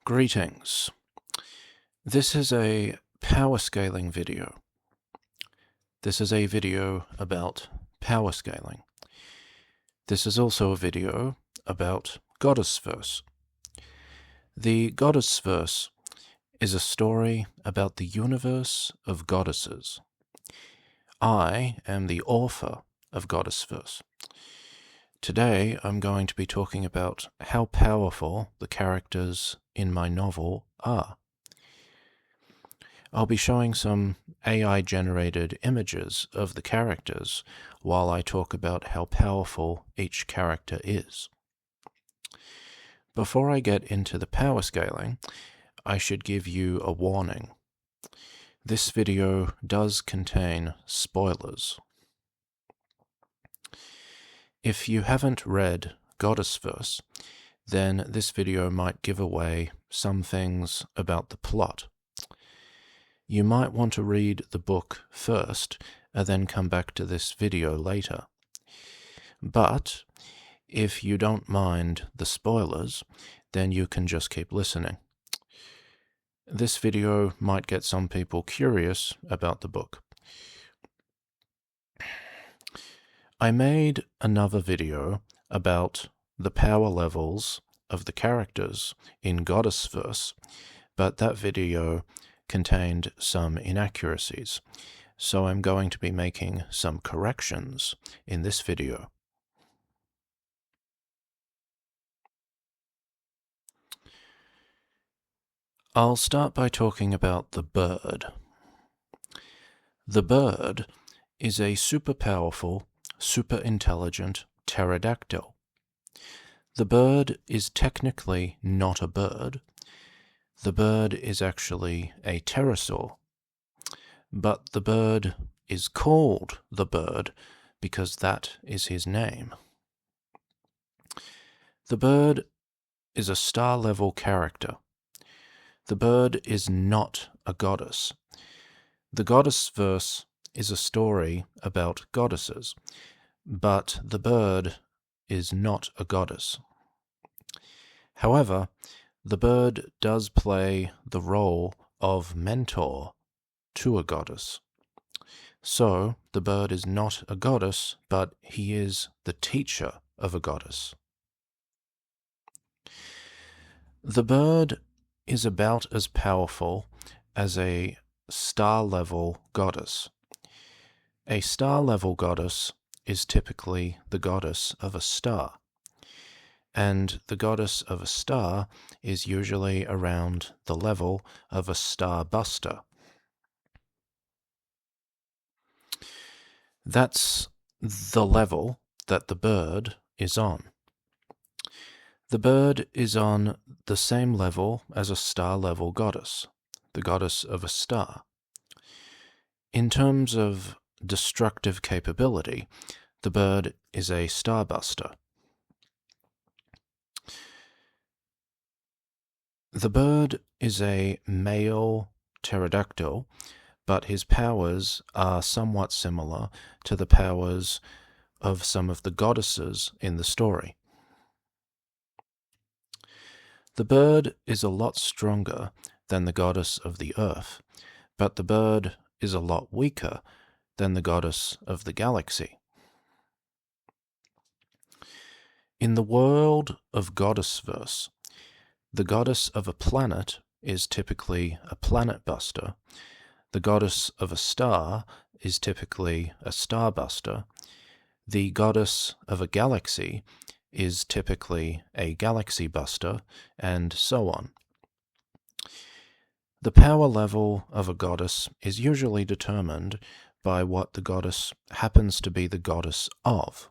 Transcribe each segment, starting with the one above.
Greetings. This is a power scaling video. This is a video about power scaling. This is also a video about Goddessverse. The Goddessverse is a story about the universe of goddesses. I am the author of Goddessverse. Today I'm going to be talking about how powerful the characters in my novel are. I'll be showing some AI-generated images of the characters while I talk about how powerful each character is. Before I get into the power scaling, I should give you a warning. This video does contain spoilers. If you haven't read Goddessverse, then this video might give away some things about the plot. You might want to read the book first and then come back to this video later. But if you don't mind the spoilers, then you can just keep listening. This video might get some people curious about the book. I made another video about the power levels of the characters in Goddessverse, but that video contained some inaccuracies, so I'm going to be making some corrections in this video. I'll start by talking about the bird. The bird is a super powerful, super intelligent pterodactyl. The bird is technically not a bird. The bird is actually a pterosaur. But the bird is called the bird because that is his name. The bird is a star-level character. The bird is not a goddess. The Goddessverse is a story about goddesses, but the bird is not a goddess. However, the bird does play the role of mentor to a goddess. So, the bird is not a goddess, but he is the teacher of a goddess. The bird is about as powerful as a star-level goddess. A star-level goddess is typically the goddess of a star, and the goddess of a star is usually around the level of a starbuster. That's the level that the bird is on. The bird is on the same level as a star-level goddess, the goddess of a star. In terms of destructive capability, the bird is a starbuster. The bird is a male pterodactyl, but his powers are somewhat similar to the powers of some of the goddesses in the story. The bird is a lot stronger than the goddess of the earth, but the bird is a lot weaker than the goddess of the galaxy. In the world of Goddessverse, the goddess of a planet is typically a planet buster, the goddess of a star is typically a starbuster, the goddess of a galaxy is typically a galaxy buster, and so on. The power level of a goddess is usually determined by what the goddess happens to be the goddess of.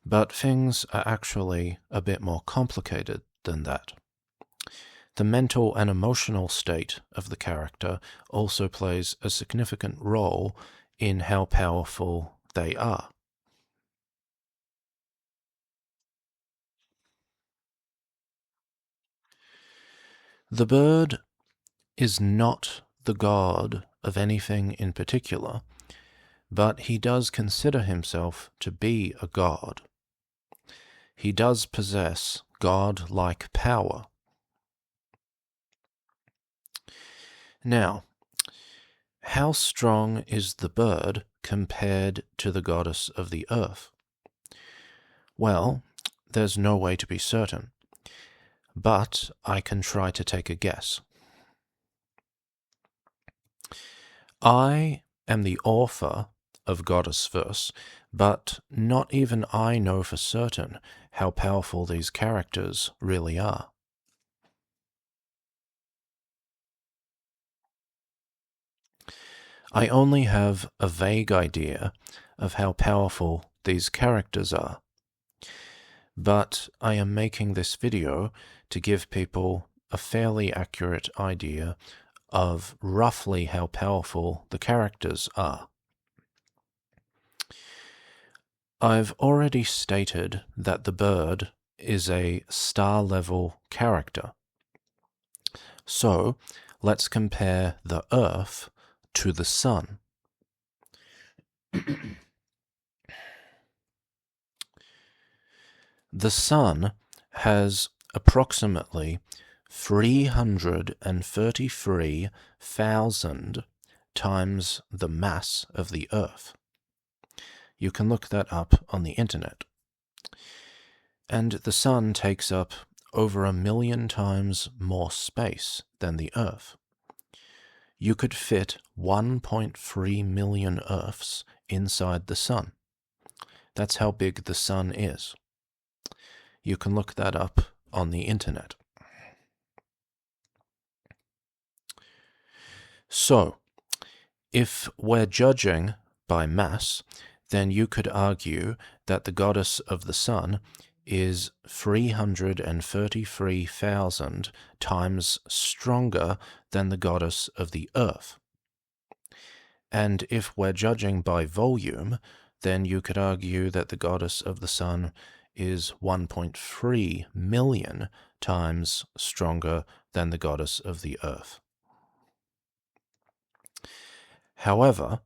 But things are actually a bit more complicated than that. The mental and emotional state of the character also plays a significant role in how powerful they are. The bird is not the god of anything in particular, but he does consider himself to be a god. He does possess god-like power. Now, how strong is the bird compared to the goddess of the earth? Well, there's no way to be certain, but I can try to take a guess. I am the author of Goddessverse, but not even I know for certain how powerful these characters really are. I only have a vague idea of how powerful these characters are, but I am making this video to give people a fairly accurate idea of roughly how powerful the characters are. I've already stated that the bird is a star-level character. So, let's compare the Earth to the Sun. The Sun has approximately 333,000 times the mass of the Earth. You can look that up on the internet. And the Sun takes up over 1 million times more space than the Earth. You could fit 1.3 million Earths inside the Sun. That's how big the Sun is. You can look that up on the internet. So, if we're judging by mass, then you could argue that the goddess of the Sun is 333,000 times stronger than the goddess of the Earth. And if we're judging by volume, then you could argue that the goddess of the Sun is 1.3 million times stronger than the goddess of the Earth. However,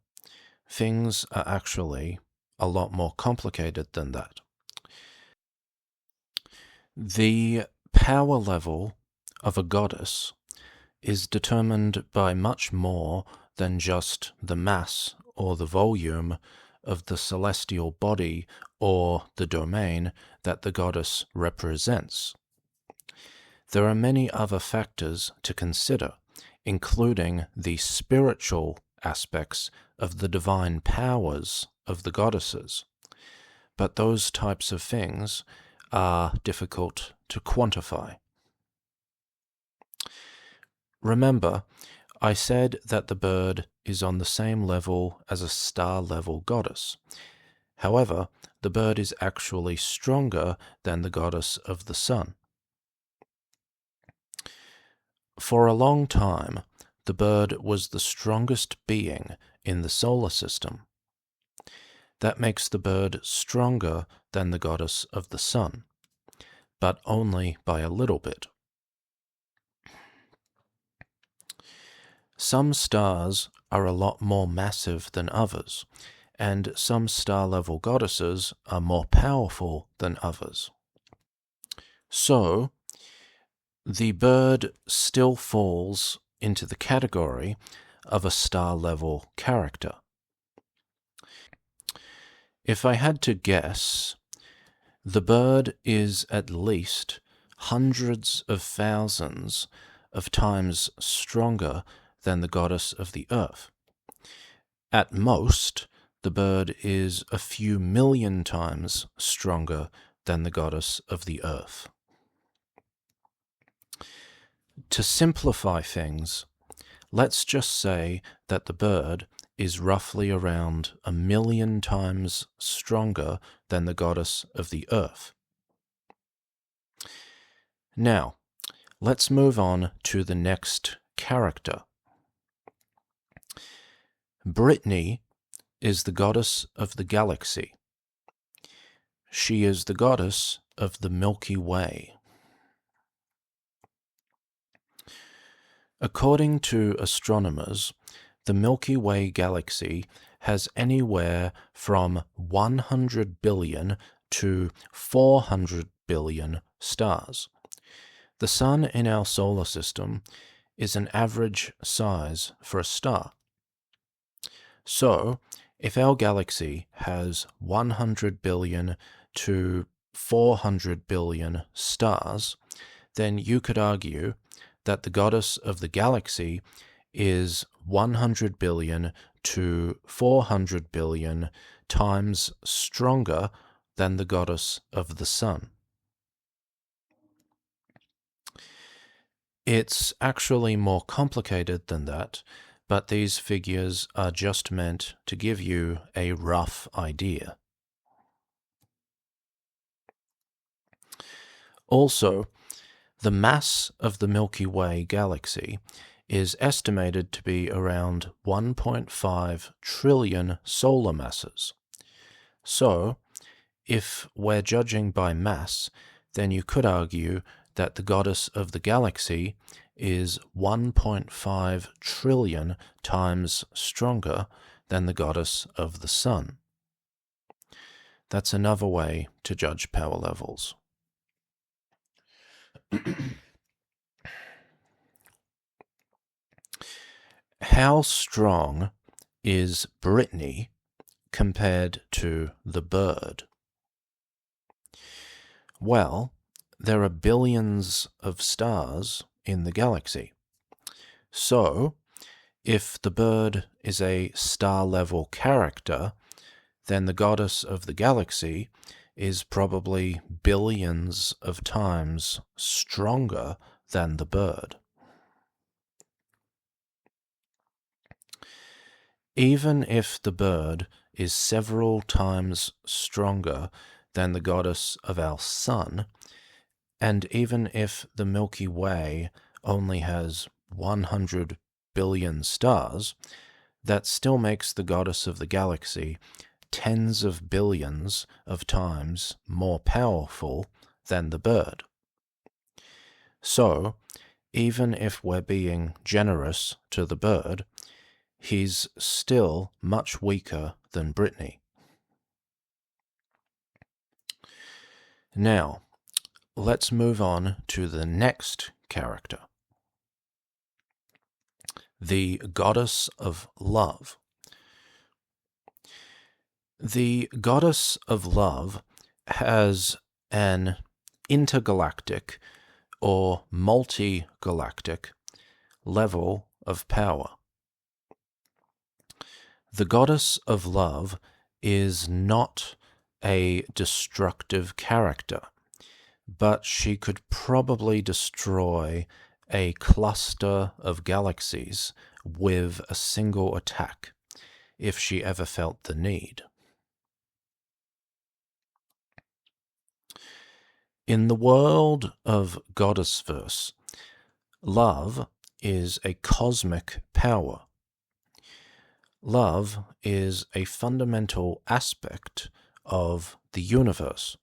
things are actually a lot more complicated than that. The power level of a goddess is determined by much more than just the mass or the volume of the celestial body or the domain that the goddess represents. There are many other factors to consider, including the spiritual aspects of the divine powers of the goddesses. But those types of things are difficult to quantify. Remember, I said that the bird is on the same level as a star-level goddess. However, the bird is actually stronger than the goddess of the Sun. For a long time, the bird was the strongest being in the solar system. That makes the bird stronger than the goddess of the Sun, but only by a little bit. Some stars are a lot more massive than others, and some star-level goddesses are more powerful than others. So, the bird still falls into the category of a star-level character. If I had to guess, the bird is at least hundreds of thousands of times stronger than the goddess of the Earth. At most, the bird is a few million times stronger than the goddess of the Earth. To simplify things, let's just say that the bird is roughly around 1 million times stronger than the goddess of the Earth. Now, let's move on to the next character. Brittany is the goddess of the galaxy. She is the goddess of the Milky Way. According to astronomers, the Milky Way galaxy has anywhere from 100 billion to 400 billion stars. The Sun in our solar system is an average size for a star. So, if our galaxy has 100 billion to 400 billion stars, then you could argue that the goddess of the galaxy is 100 billion to 400 billion times stronger than the goddess of the Sun. It's actually more complicated than that, but these figures are just meant to give you a rough idea. Also, the mass of the Milky Way galaxy is estimated to be around 1.5 trillion solar masses. So, if we're judging by mass, then you could argue that the goddess of the galaxy is 1.5 trillion times stronger than the goddess of the Sun. That's another way to judge power levels. How strong is Brittany compared to the bird? Well, there are billions of stars in the galaxy. So, if the bird is a star-level character, then the goddess of the galaxy is probably billions of times stronger than the bird. Even if the bird is several times stronger than the goddess of our Sun, and even if the Milky Way only has 100 billion stars, that still makes the goddess of the galaxy tens of billions of times more powerful than the bird. So, even if we're being generous to the bird, he's still much weaker than Brittany. Now, let's move on to the next character, the goddess of love. The goddess of love has an intergalactic or multi-galactic level of power. The goddess of love is not a destructive character, but she could probably destroy a cluster of galaxies with a single attack, if she ever felt the need. In the world of Goddessverse, love is a cosmic power. Love is a fundamental aspect of the universe.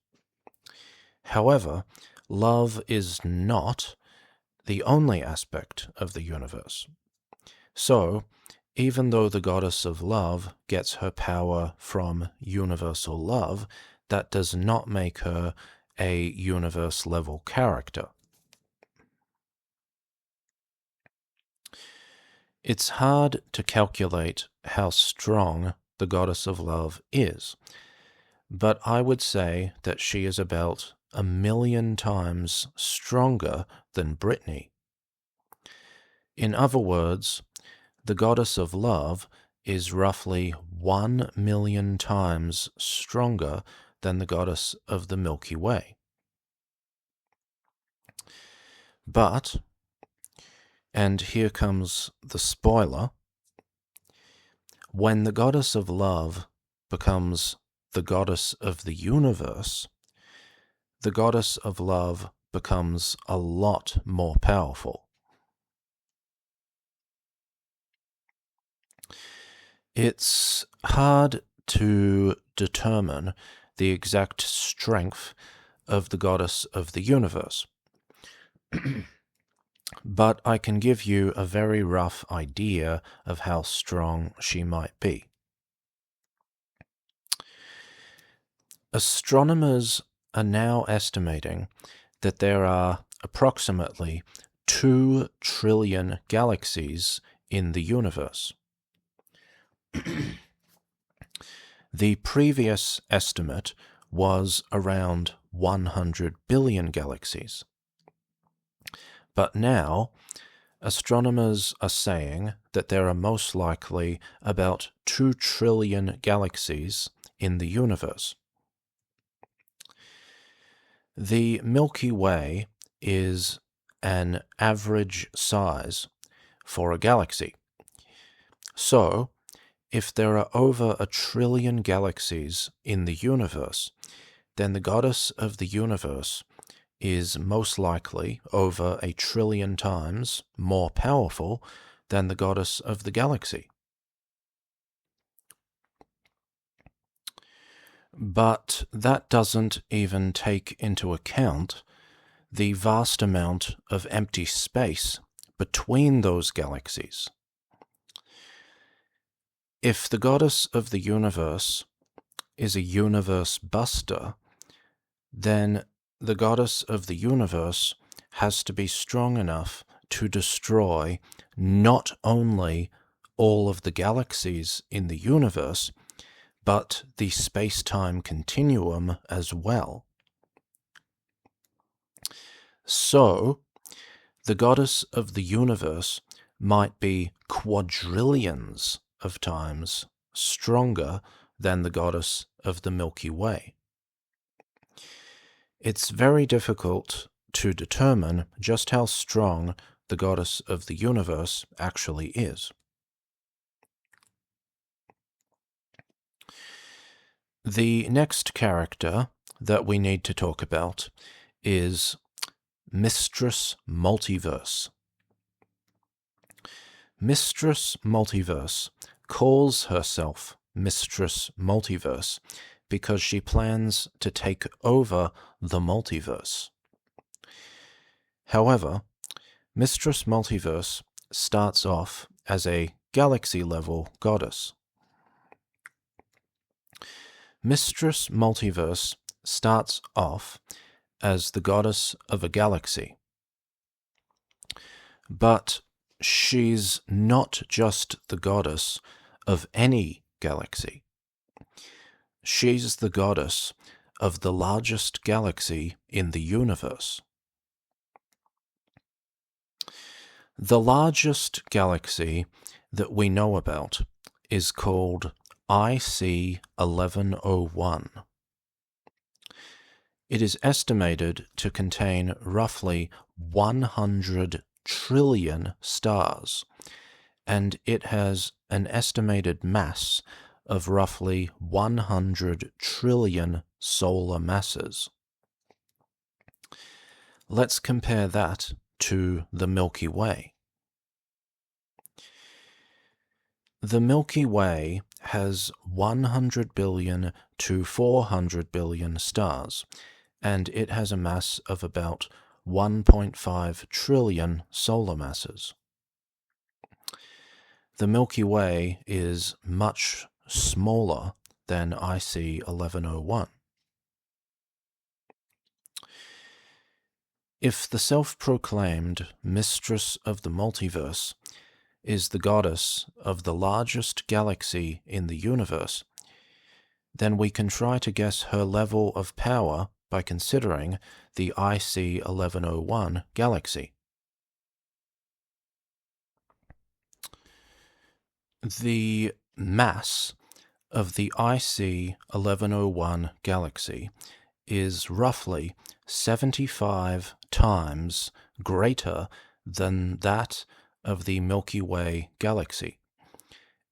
However, love is not the only aspect of the universe. So, even though the goddess of love gets her power from universal love, that does not make her a universe-level character. It's hard to calculate how strong the goddess of love is, but I would say that she is about 1,000,000 times stronger than Brittany. In other words, the goddess of love is roughly 1,000,000 times stronger than the goddess of the Milky Way. But, and here comes the spoiler, when the goddess of love becomes the goddess of the universe, the goddess of love becomes a lot more powerful. It's hard to determine the exact strength of the goddess of the universe, but I can give you a very rough idea of how strong she might be. Astronomers are now estimating that there are approximately 2 trillion galaxies in the universe. The previous estimate was around 100 billion galaxies. But now, astronomers are saying that there are most likely about 2 trillion galaxies in the universe. The Milky Way is an average size for a galaxy. So, if there are over 1 trillion galaxies in the universe, then the goddess of the universe is most likely over 1 trillion times more powerful than the goddess of the galaxy. But that doesn't even take into account the vast amount of empty space between those galaxies. If the goddess of the universe is a universe buster, then the goddess of the universe has to be strong enough to destroy not only all of the galaxies in the universe, but the space-time continuum as well. So, the goddess of the universe might be quadrillions of times stronger than the goddess of the Milky Way. It's very difficult to determine just how strong the goddess of the universe actually is. The next character that we need to talk about is Mistress Multiverse. Mistress Multiverse calls herself Mistress Multiverse because she plans to take over the multiverse. However, Mistress Multiverse starts off as a galaxy-level goddess. Mistress Multiverse starts off as the goddess of a galaxy. But she's not just the goddess of any galaxy. She's the goddess of the largest galaxy in the universe. The largest galaxy that we know about is called IC 1101. It is estimated to contain roughly 100 trillion stars, and it has an estimated mass of roughly 100 trillion solar masses. Let's compare that to the Milky Way. The Milky Way has 100 billion to 400 billion stars, and it has a mass of about 1.5 trillion solar masses. The Milky Way is much smaller than IC 1101. If the self-proclaimed Mistress of the Multiverse is the goddess of the largest galaxy in the universe, then we can try to guess her level of power by considering the IC 1101 galaxy. The mass of the IC 1101 galaxy is roughly 75 times greater than that of the Milky Way galaxy,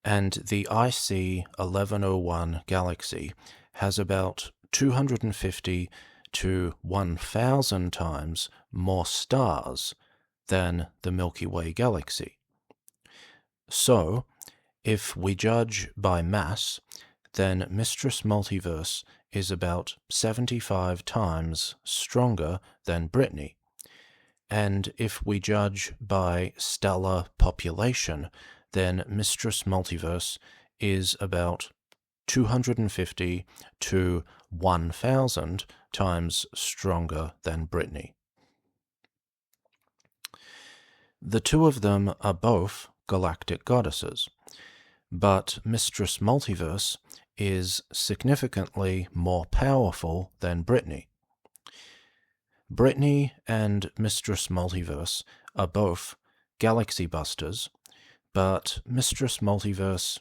and the IC 1101 galaxy has about 250 to 1,000 times more stars than the Milky Way galaxy. So, if we judge by mass, then Mistress Multiverse is about 75 times stronger than Brittany. And if we judge by stellar population, then Mistress Multiverse is about 250 to 1,000 times stronger than Brittany. The two of them are both galactic goddesses, but Mistress Multiverse is significantly more powerful than Brittany. Brittany and Mistress Multiverse are both galaxy busters, but Mistress Multiverse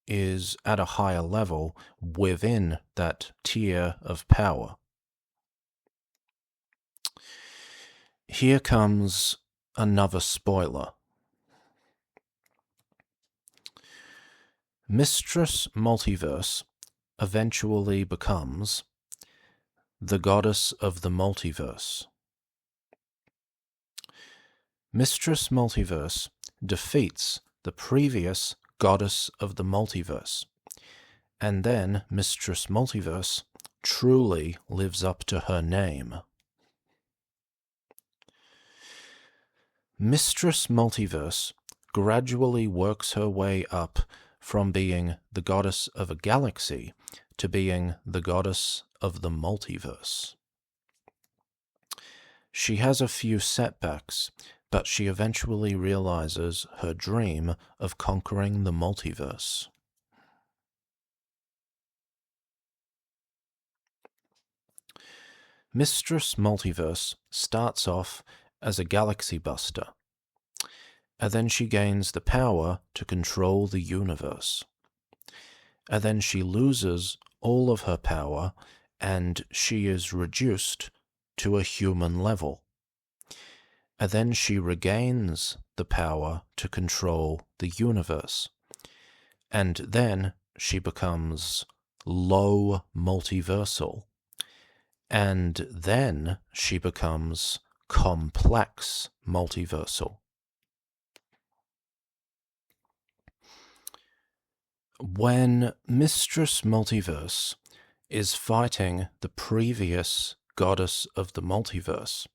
is at a higher level within that tier of power. Here comes another spoiler. Mistress Multiverse eventually becomes the goddess of the multiverse. Mistress Multiverse defeats the previous goddess of the multiverse, and then Mistress Multiverse truly lives up to her name. Mistress Multiverse gradually works her way up from being the goddess of a galaxy to being the goddess of the multiverse. She has a few setbacks, but she eventually realizes her dream of conquering the multiverse. Mistress Multiverse starts off as a galaxy buster, and then she gains the power to control the universe. And then she loses all of her power, and she is reduced to a human level. And then she regains the power to control the universe. And then she becomes low multiversal. And then she becomes complex multiversal. When Mistress Multiverse is fighting the previous goddess of the multiverse,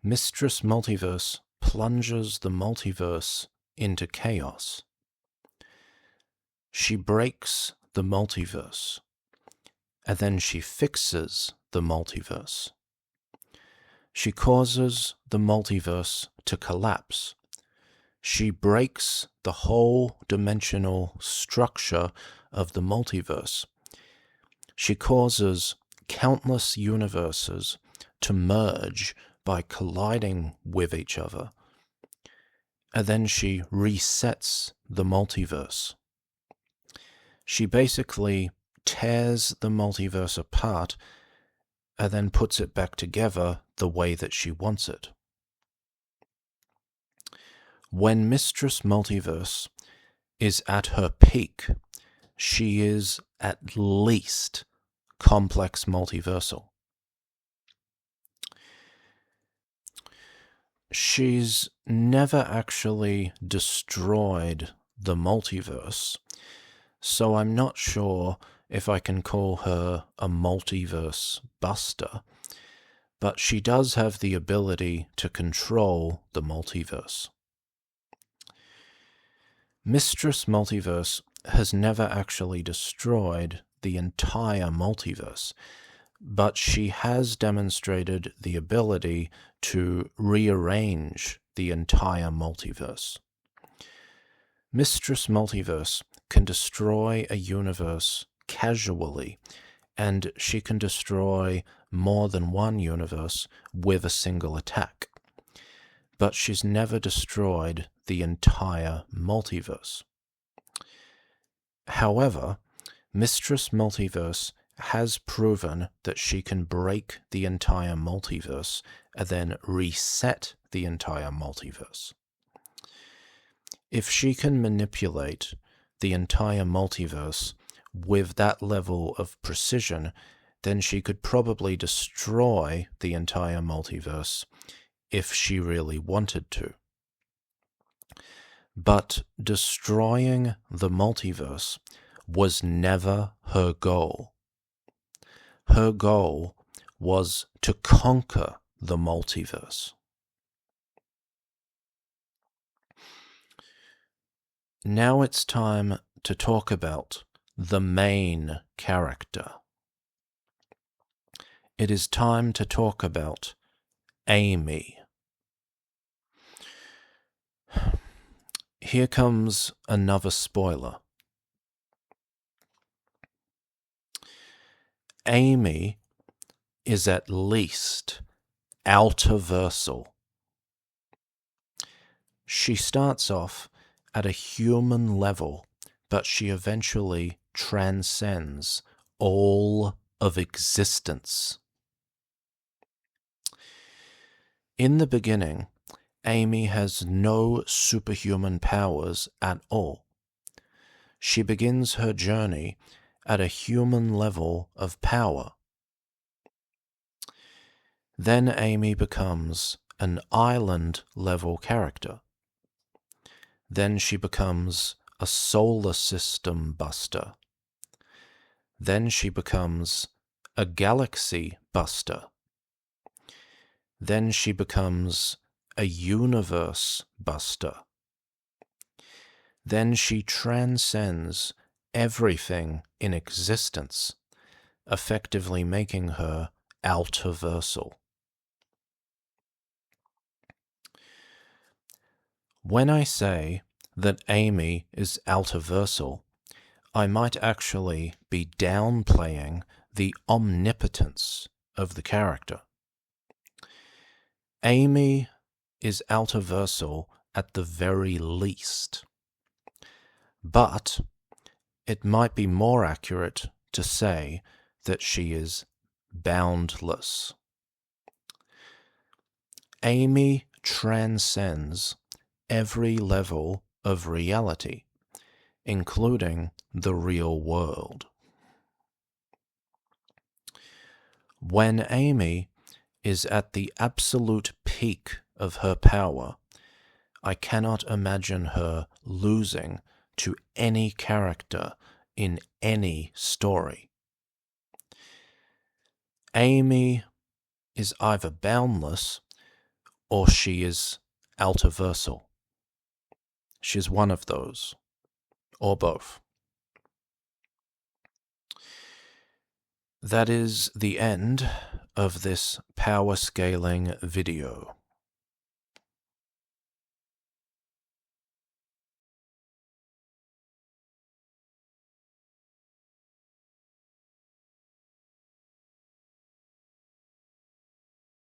Mistress Multiverse plunges the multiverse into chaos. She breaks the multiverse, and then she fixes the multiverse. She causes the multiverse to collapse. She breaks the whole dimensional structure of the multiverse. She causes countless universes to merge by colliding with each other. And then she resets the multiverse. She basically tears the multiverse apart and then puts it back together the way that she wants it. When Mistress Multiverse is at her peak, she is at least complex multiversal. She's never actually destroyed the multiverse, so I'm not sure if I can call her a multiverse buster, but she does have the ability to control the multiverse. Mistress Multiverse has never actually destroyed the entire multiverse, but she has demonstrated the ability to rearrange the entire multiverse. Mistress Multiverse can destroy a universe casually, and she can destroy more than one universe with a single attack. But she's never destroyed the entire multiverse. However, Mistress Multiverse has proven that she can break the entire multiverse and then reset the entire multiverse. If she can manipulate the entire multiverse with that level of precision, then she could probably destroy the entire multiverse if she really wanted to. But destroying the multiverse was never her goal. Her goal was to conquer the multiverse. Now it's time to talk about the main character. It is time to talk about Amy. Here comes another spoiler. Amy is at least outerversal. She starts off at a human level, but she eventually transcends all of existence. In the beginning, Amy has no superhuman powers at all. She begins her journey at a human level of power. Then Amy becomes an island-level character. Then she becomes a solar system buster. Then she becomes a galaxy buster. Then she becomes a universe buster. Then she transcends everything in existence, effectively making her outerversal. When I say that Amy is outerversal, I might actually be downplaying the omnipotence of the character. Amy is outerversal at the very least, but it might be more accurate to say that she is boundless. Amy transcends every level of reality, including the real world. When Amy is at the absolute peak of her power, I cannot imagine her losing to any character in any story. Amy is either boundless or she is outerversal. She's one of those, or both. That is the end of this power scaling video.